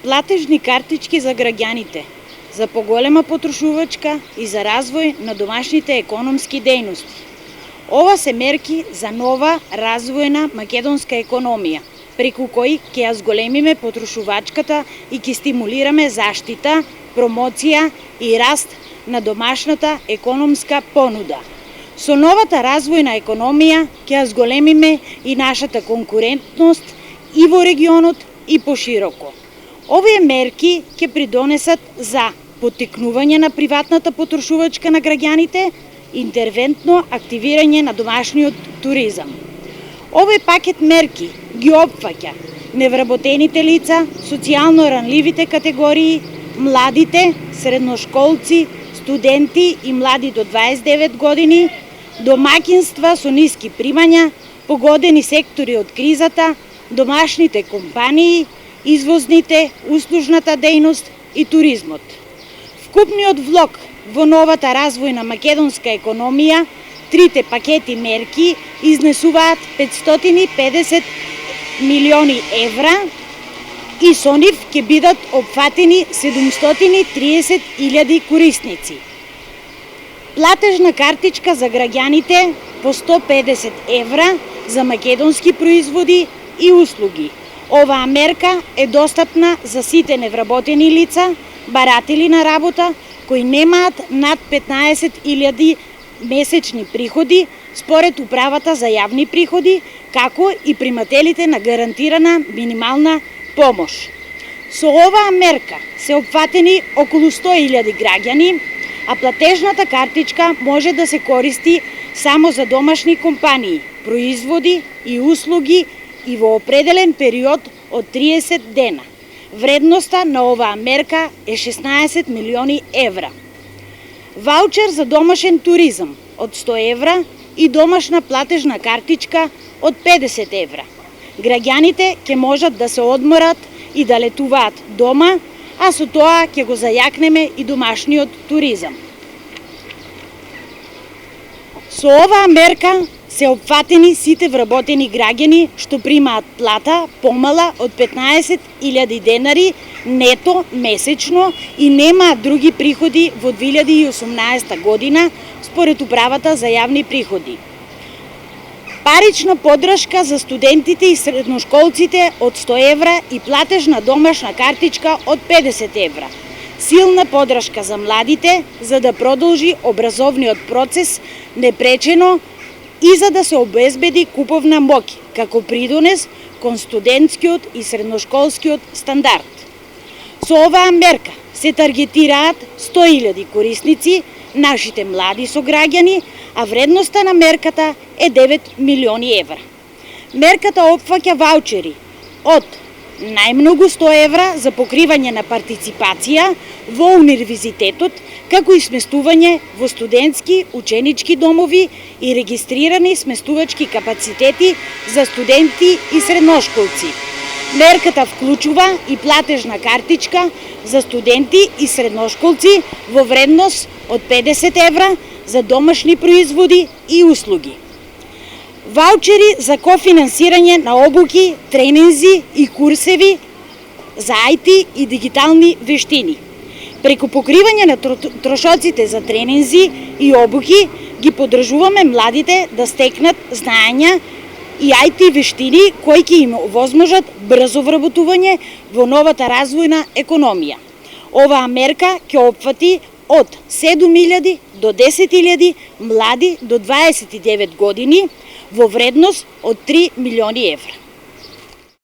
платежни картички за граѓаните, за поголема потрошувачка и за развој на домашните економски дејности. Ова се мерки за нова развојна македонска економија, преку кои ќе ја зголемиме потрошувачката и ќе стимулираме заштита, промоција и раст на домашната економска понуда. Со новата развојна економија ќе ја зголемиме и нашата конкурентност и во регионот и пошироко. Овие мерки ќе придонесат за поттикнување на приватната потрошувачка на граѓаните, интервентно активирање на домашниот туризам. Овој пакет мерки ги опфаќа невработените лица, социјално ранливите категории, младите, средношколци, студенти и млади до 29 години, домаќинства со ниски примања, погодени сектори од кризата, домашните компании, извозните, услужната дејност и туризмот. Вкупниот влог во новата развојна македонска економија, трите пакети мерки изнесуваат 550 милиони евра и со нив ќе бидат опфатени 730.000 корисници. Платежна картичка за граѓаните по 150 евра за македонски производи и услуги. Оваа мерка е достапна за сите невработени лица, баратели на работа, кои немаат над 15.000 месечни приходи според Управата за јавни приходи, како и примателите на гарантирана минимална помош. Со оваа мерка се опфатени околу 100.000 граѓани, а платежната картичка може да се користи само за домашни компании, производи и услуги и во определен период од 30 дена. Вредноста на оваа мерка е 16 милиони евра. Ваучер за домашен туризам од 100 евра и домашна платежна картичка од 50 евра. Граѓаните ќе можат да се одморат и да летуваат дома, а со тоа ќе го зајакнеме и домашниот туризам. Со оваа мерка се опфатени сите вработени граѓани што примаат плата помала од 15.000 денари нето месечно и немаат други приходи во 2018 година според Управата за јавни приходи. Парична поддршка за студентите и средношколците од 100 евра и платежна домашна картичка од 50 евра. Силна поддршка за младите за да продолжи образовниот процес непречено и за да се обезбеди куповна моќ како придонес кон студентскиот и средношколскиот стандард. Со оваа мерка се таргетираат 100.000 корисници, нашите млади сограѓани, а вредноста на мерката е 9 милиони евра. Мерката опфаќа ваучери од најмногу 100 евра за покривање на партиципација во универзитетот, како и сместување во студентски ученички домови и регистрирани сместувачки капацитети за студенти и средношколци. Мерката вклучува и платежна картичка за студенти и средношколци во вредност од 50 евра за домашни производи и услуги. Ваучери за кофинансирање на обуки, тренинзи и курсеви за IT и дигитални вештини. Преку покривање на трошоците за тренинзи и обуки ги поддржуваме младите да стекнат знаења и IT вештини кои ќе им овозможат брзо вработување во новата развојна економија. Оваа мерка ќе опфати од 7.000 до 10.000 млади до 29 години во вредност од 3 милиони евра.